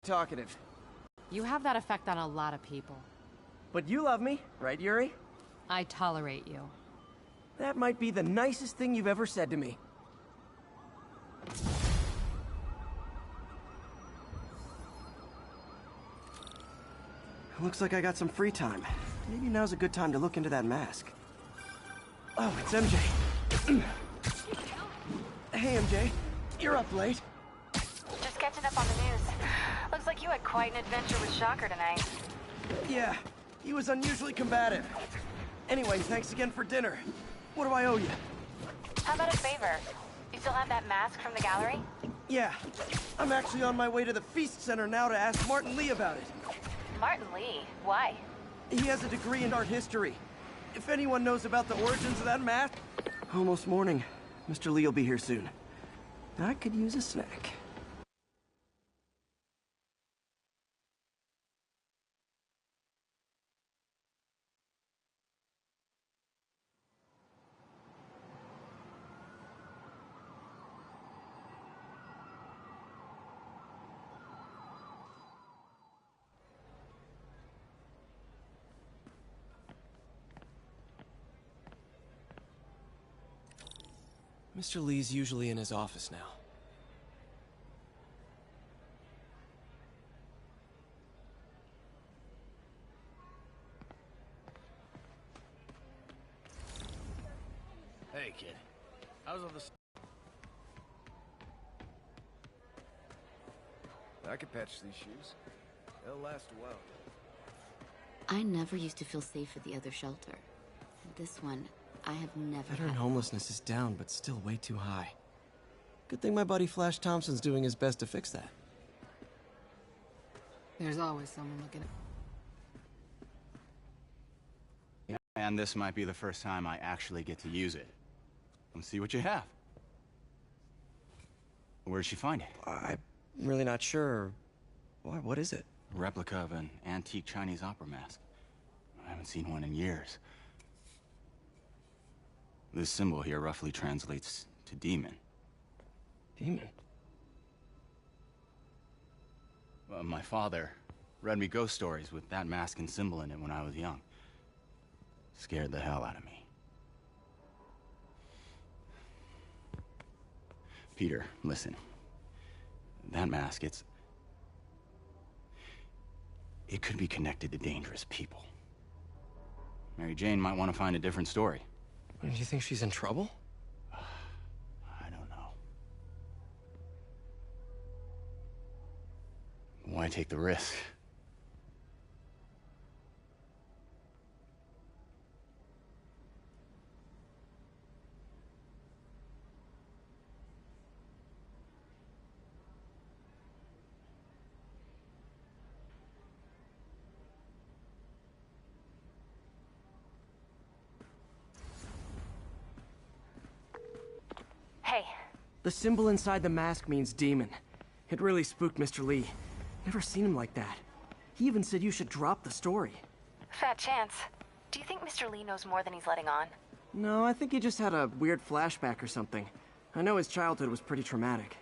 talkative. You have that effect on a lot of people. But you love me, right, Yuri? I tolerate you. That might be the nicest thing you've ever said to me. Looks like I got some free time. Maybe now's a good time to look into that mask. Oh, it's MJ. Hey, MJ. You're up late. Just catching up on the news. Looks like you had quite an adventure with Shocker tonight. Yeah, he was unusually combative. Anyway, thanks again for dinner. What do I owe you? How about a favor? You still have that mask from the gallery? Yeah, I'm actually on my way to the Feast Center now to ask Martin Lee about it. Martin Lee? Why? He has a degree in art history. If anyone knows about the origins of that mask... Almost morning. Mr. Lee will be here soon. I could use a snack. Mr. Lee's usually in his office now. Hey, kid. How's all this? I could patch these shoes. They'll last a while. I never used to feel safe at the other shelter. This one, I have never Veteran had. homelessness is down, but still way too high. Good thing my buddy Flash Thompson's doing his best to fix that. There's always someone looking at... And this might be the first time I actually get to use it. Let's see what you have. Where'd she find it? I'm really not sure. Why, what is it? A replica of an antique Chinese opera mask. I haven't seen one in years. This symbol here roughly translates to demon. Demon? Well, my father read me ghost stories with that mask and symbol in it when I was young. Scared the hell out of me. Peter, listen. That mask, it could be connected to dangerous people. Mary Jane might want to find a different story. Do you think she's in trouble? I don't know. Why take the risk? Hey. The symbol inside the mask means demon. It really spooked Mr. Lee. Never seen him like that. He even said you should drop the story. Fat chance. Do you think Mr. Lee knows more than he's letting on? No, I think he just had a weird flashback or something. I know his childhood was pretty traumatic.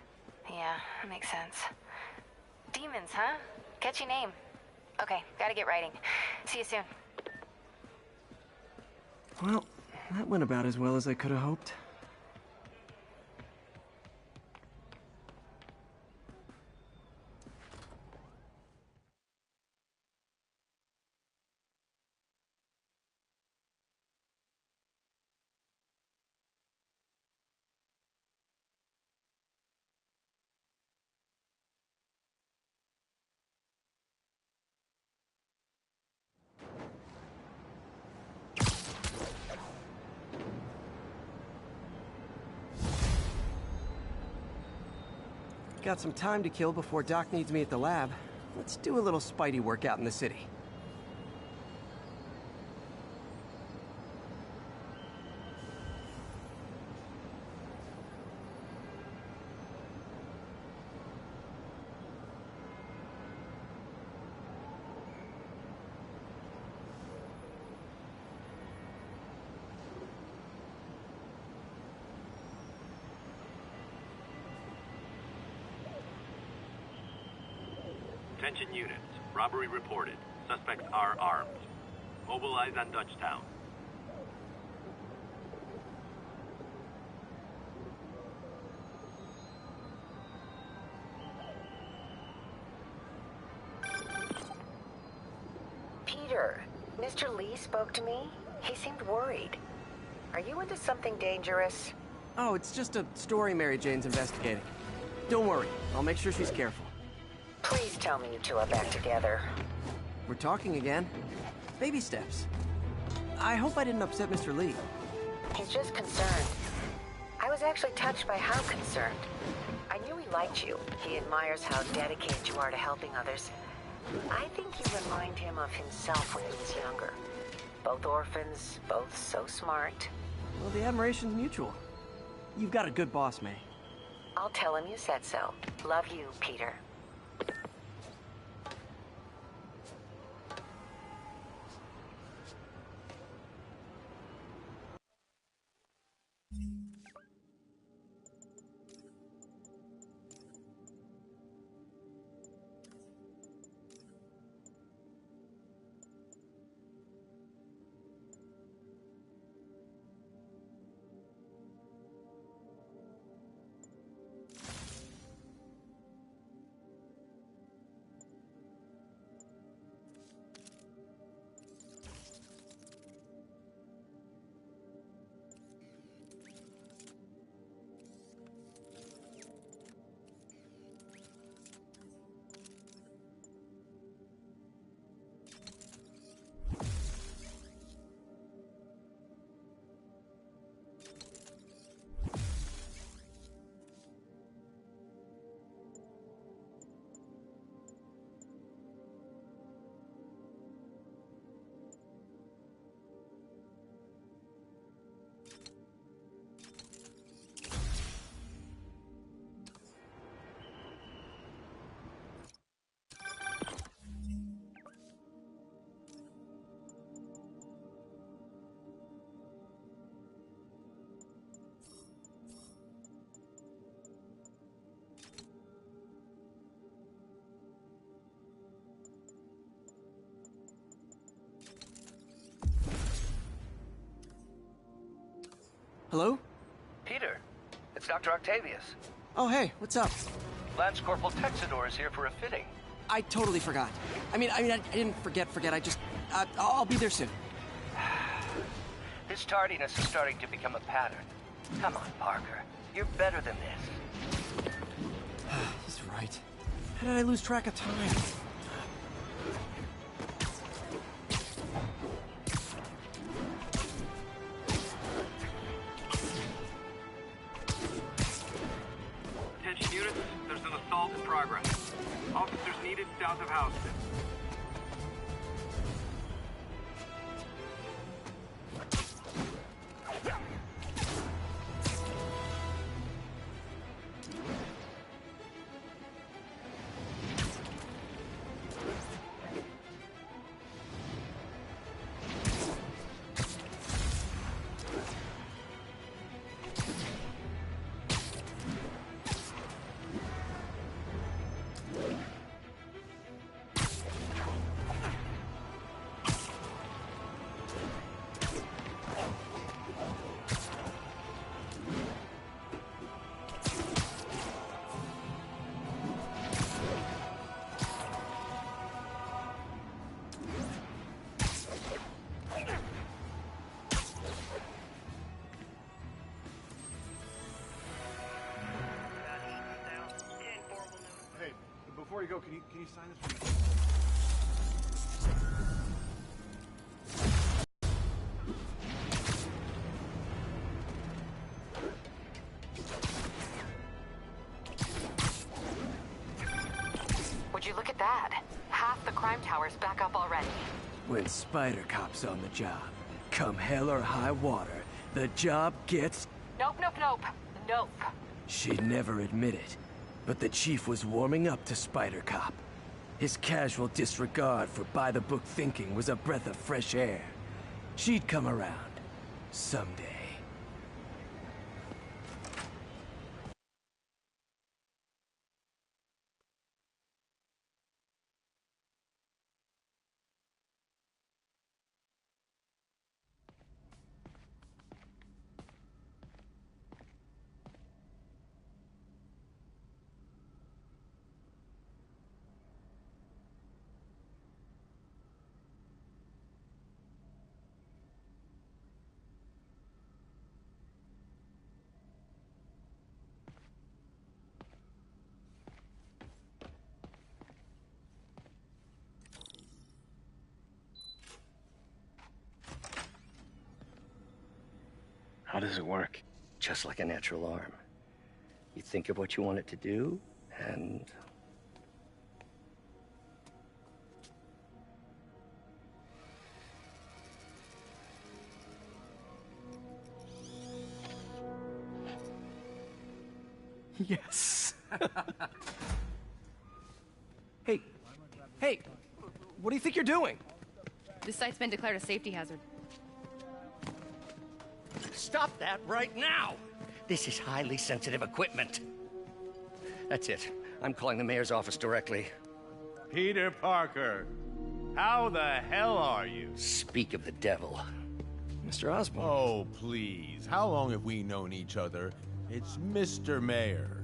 Yeah, that makes sense. Demons, huh? Catchy name. Okay, gotta get writing. See you soon. Well, that went about as well as I could have hoped. Got some time to kill before Doc needs me at the lab. Let's do a little Spidey workout in the city. Attention units. Robbery reported. Suspects are armed. Mobilize on Dutchtown. Peter, Mr. Lee spoke to me. He seemed worried. Are you into something dangerous? Oh, it's just a story Mary Jane's investigating. Don't worry, I'll make sure she's careful. Please tell me you two are back together. We're talking again. Baby steps. I hope I didn't upset Mr. Lee. He's just concerned. I was actually touched by how concerned. I knew he liked you. He admires how dedicated you are to helping others. I think you remind him of himself when he was younger. Both orphans, both so smart. Well, the admiration's mutual. You've got a good boss, May. I'll tell him you said so. Love you, Peter. Hello? Peter, it's Dr. Octavius. Oh, hey, what's up? Lance Corporal Texador is here for a fitting. I totally forgot. I didn't forget. I just, I'll be there soon. His tardiness is starting to become a pattern. Come on, Parker. You're better than this. He's right. How did I lose track of time? Attention units, there's an assault in progress. Officers needed south of Houston. Hey, before you go, can you sign this for me? Would you look at that? Half the crime tower's back up already. When Spider Cop's on the job, come hell or high water, the job gets... Nope, nope, nope. Nope. She'd never admit it, but the chief was warming up to Spider Cop. His casual disregard for by-the-book thinking was a breath of fresh air. She'd come around. Someday. How does it work? Just like a natural arm. You think of what you want it to do, and... Yes. Hey, what do you think you're doing? This site's been declared a safety hazard. Stop that right now! This is highly sensitive equipment. That's it. I'm calling the mayor's office directly. Peter Parker, how the hell are you? Speak of the devil. Mr. Osborn. Oh, please. How long have we known each other? It's Mr. Mayor.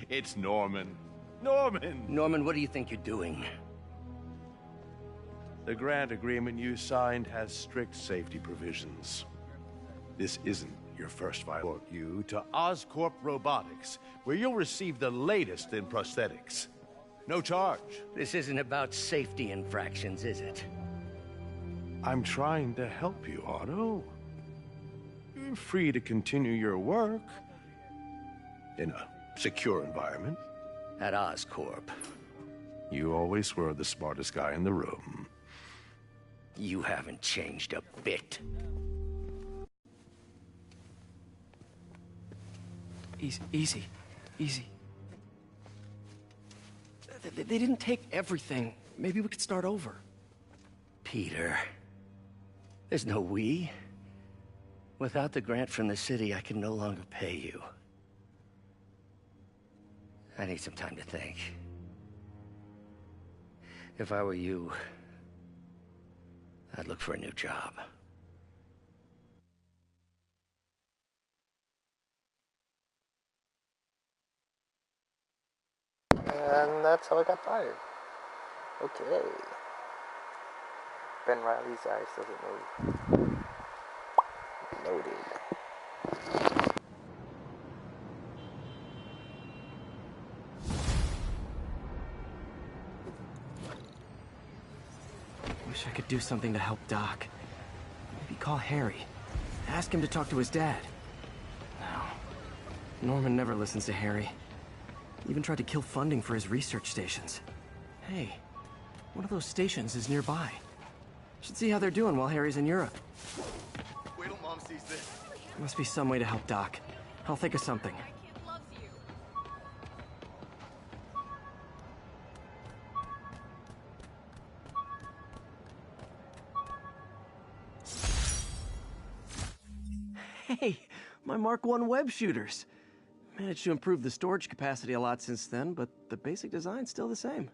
It's Norman. Norman! Norman, what do you think you're doing? The grant agreement you signed has strict safety provisions. This isn't your first violation. You to Oscorp Robotics, where you'll receive the latest in prosthetics. No charge. This isn't about safety infractions, is it? I'm trying to help you, Otto. You're free to continue your work in a secure environment. At Oscorp. You always were the smartest guy in the room. You haven't changed a bit. Easy. They didn't take everything. Maybe we could start over. Peter, there's no we. Without the grant from the city, I can no longer pay you. I need some time to think. If I were you, I'd look for a new job. And that's how I got fired. Okay. Ben Riley's eyes doesn't move. Loaded. Wish I could do something to help Doc. Maybe call Harry. Ask him to talk to his dad. No. Norman never listens to Harry. Even tried to kill funding for his research stations. Hey, one of those stations is nearby. Should see how they're doing while Harry's in Europe. Wait till Mom sees this. Must be some way to help Doc. I'll think of something. Hey, my Mark I web shooters. Managed to improve the storage capacity a lot since then, but the basic design's still the same.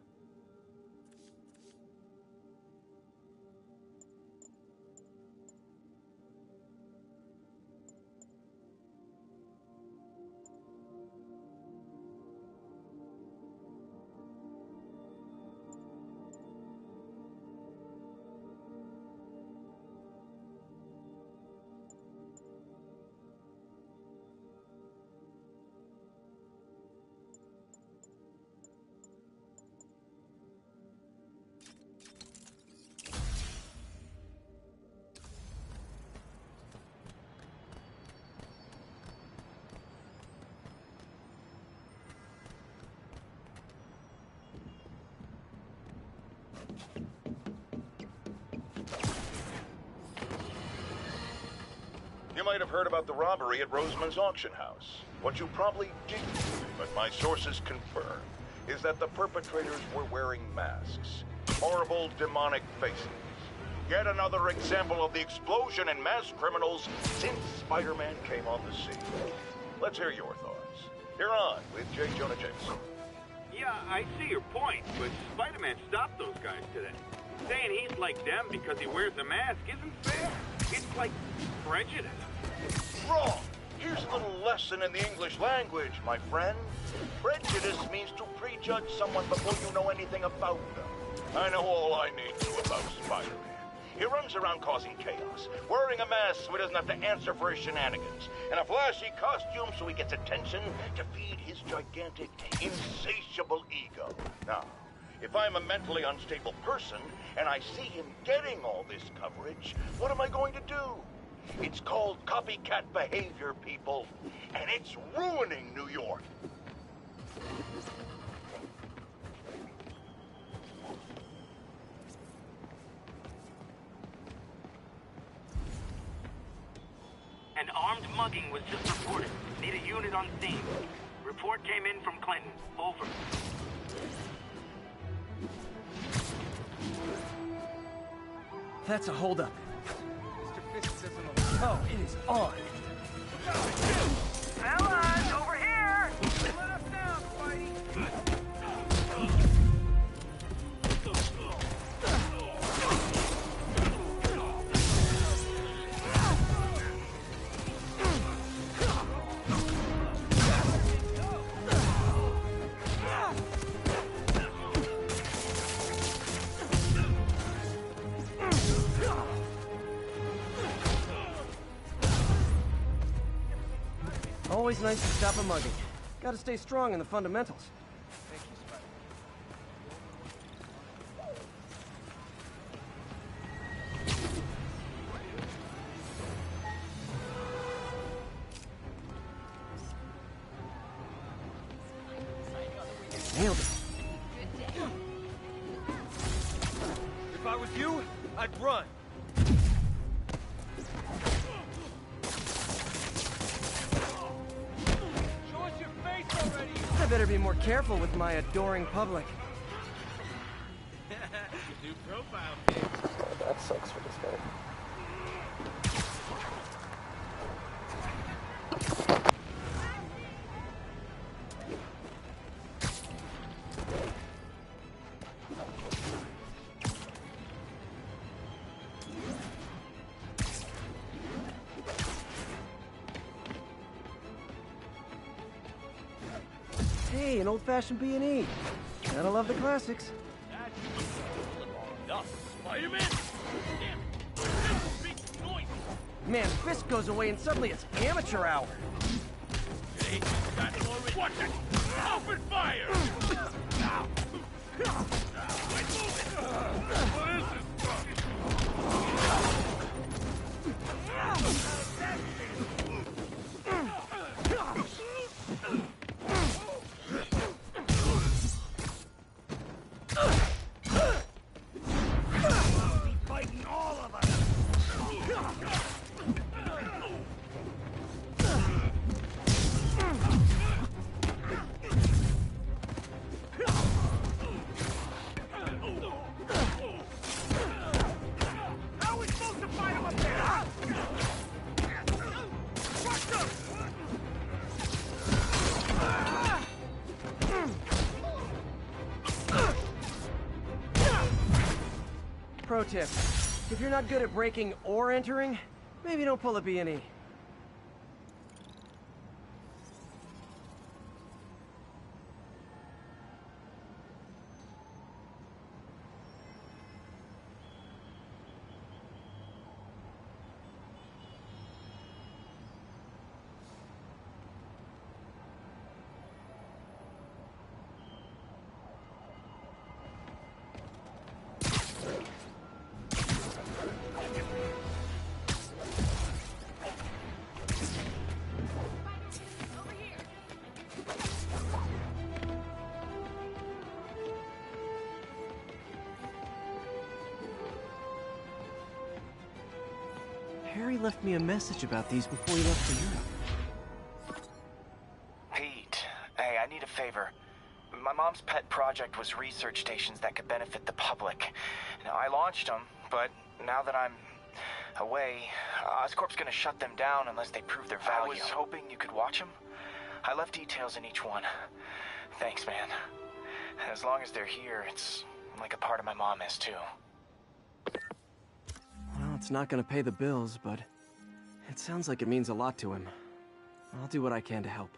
You might have heard about the robbery at Roseman's auction house. What you probably didn't, but my sources confirm, is that the perpetrators were wearing masks. Horrible, demonic faces. Yet another example of the explosion in mass criminals since Spider-Man came on the scene. Let's hear your thoughts. You're on with J. Jonah Jameson. Yeah, I see your point, but Spider-Man stopped those guys today. Saying he's like them because he wears a mask isn't fair. It's like prejudice. Wrong! Here's a little lesson in the English language, my friend. Prejudice means to prejudge someone before you know anything about them. I know all I need to about Spider-Man. He runs around causing chaos, wearing a mask so he doesn't have to answer for his shenanigans, and a flashy costume so he gets attention to feed his gigantic, insatiable ego. Now, if I'm a mentally unstable person, and I see him getting all this coverage, what am I going to do? It's called copycat behavior, people. And it's ruining New York. An armed mugging was just reported. Need a unit on scene. Report came in from Clinton. Over. That's a holdup. Oh, it is on. Fellas, over here! Let us down, Spidey! Always nice to stop a mugging. Gotta stay strong in the fundamentals. Nailed it. If I was you, I'd run. I better be more careful with my adoring public. New profile. That sucks for this guy. Hey, an old-fashioned B&E. Gotta love the classics. Spider-Man? Damn it! Big noise! Man, Fisk goes away and suddenly it's amateur hour. Hey, got him already. Watch it! Open fire! What is this? Pro tip, if you're not good at breaking or entering, maybe don't pull a B&E. Harry left me a message about these before he left for Europe. Pete, hey, I need a favor. My mom's pet project was research stations that could benefit the public. Now, I launched them, but now that I'm away, Oscorp's gonna shut them down unless they prove their value. I was hoping you could watch them. I left details in each one. Thanks, man. As long as they're here, it's like a part of my mom is, too. Well, it's not gonna pay the bills, but it sounds like it means a lot to him. I'll do what I can to help.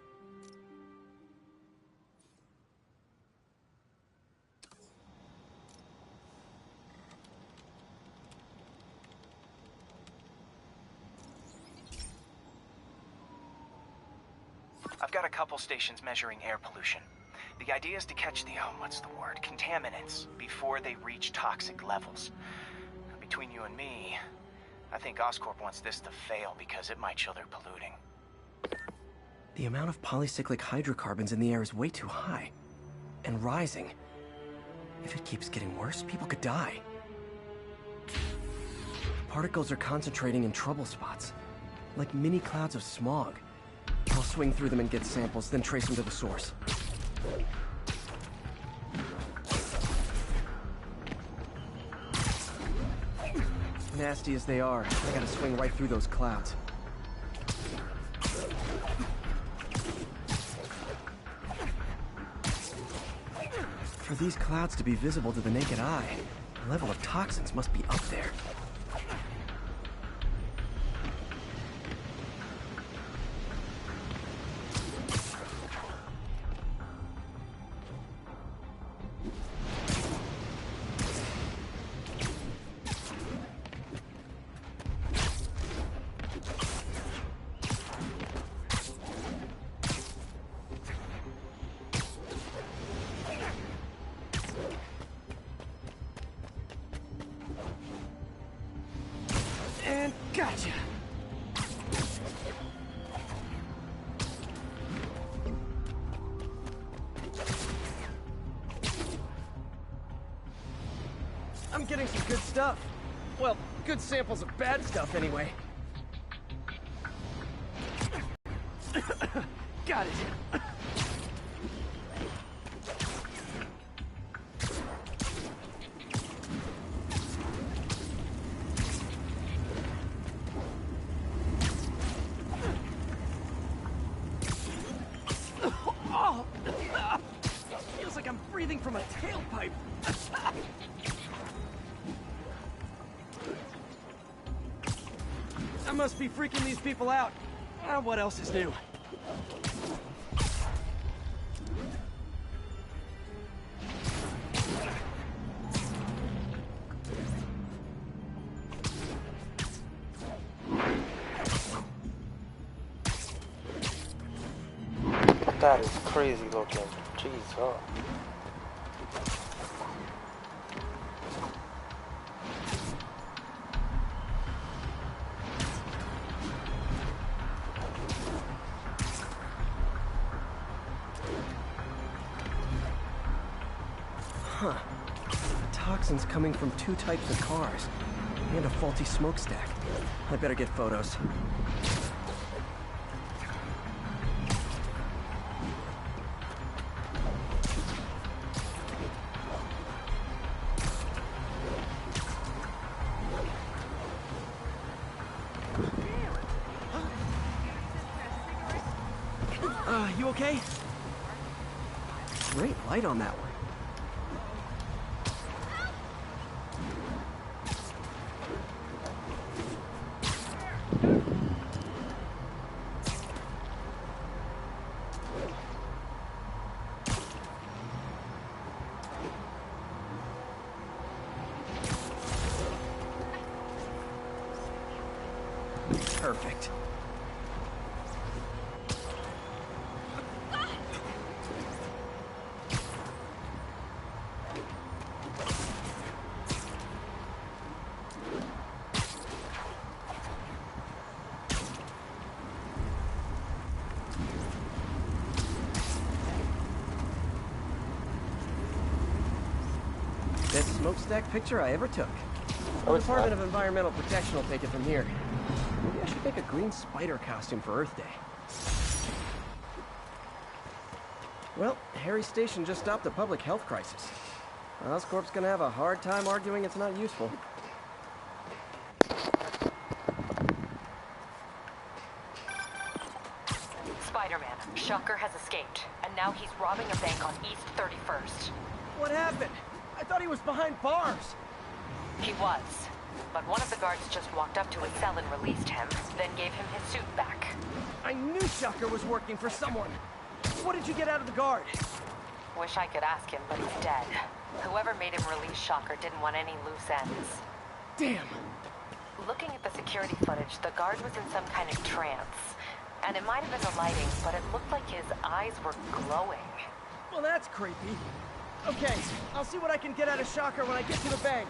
I've got a couple stations measuring air pollution. The idea is to catch the, contaminants before they reach toxic levels. Between you and me, I think Oscorp wants this to fail because it might show they're polluting. The amount of polycyclic hydrocarbons in the air is way too high. And rising. If it keeps getting worse, people could die. Particles are concentrating in trouble spots, like mini clouds of smog. I'll swing through them and get samples, then trace them to the source. Nasty as they are, I gotta swing right through those clouds. For these clouds to be visible to the naked eye, the level of toxins must be up there. And gotcha! I'm getting some good stuff. Well, good samples of bad stuff anyway. Got it. Feels like I'm breathing from a tailpipe. I must be freaking these people out. What else is new? That is crazy looking. Jeez, huh? Huh. Toxins coming from 2 types of cars. And a faulty smokestack. I better get photos. You okay? Great light on that one. Perfect. Best smokestack picture I ever took. The Department of Environmental Protection will take it from here. Maybe I should make a green spider costume for Earth Day. Well, Harry's station just stopped a public health crisis. Oscorp's gonna have a hard time arguing it's not useful. Spider-Man, Shocker has escaped, and now he's robbing a bank on East 31st. What happened? I thought he was behind bars. He was, but one of the guards just walked up to his cell and released him, then gave him his suit back. I knew Shocker was working for someone. What did you get out of the guard? Wish I could ask him, but he's dead. Whoever made him release Shocker didn't want any loose ends. Damn. Looking at the security footage, the guard was in some kind of trance. And it might have been the lighting, but it looked like his eyes were glowing. Well, that's creepy. Okay, I'll see what I can get out of Shocker when I get to the bank.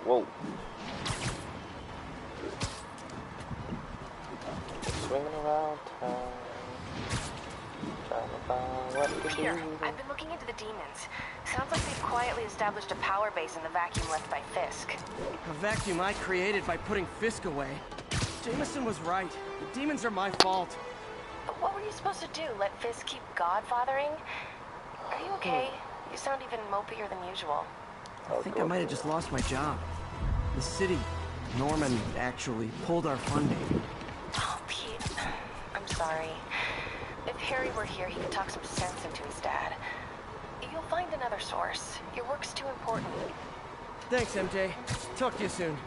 Whoa. Swinging around town. Trying to find what to Peter, do. I've been looking into the demons. Sounds like they've quietly established a power base in the vacuum left by Fisk. A vacuum I created by putting Fisk away. Jameson was right. The demons are my fault. But what were you supposed to do? Let Fisk keep godfathering? Are you okay? You sound even mopier than usual. I think I might have just lost my job. The city, Norman, actually pulled our funding. Oh, Pete. I'm sorry. If Harry were here, he could talk some sense into his dad. You'll find another source. Your work's too important. Thanks, MJ. Talk to you soon.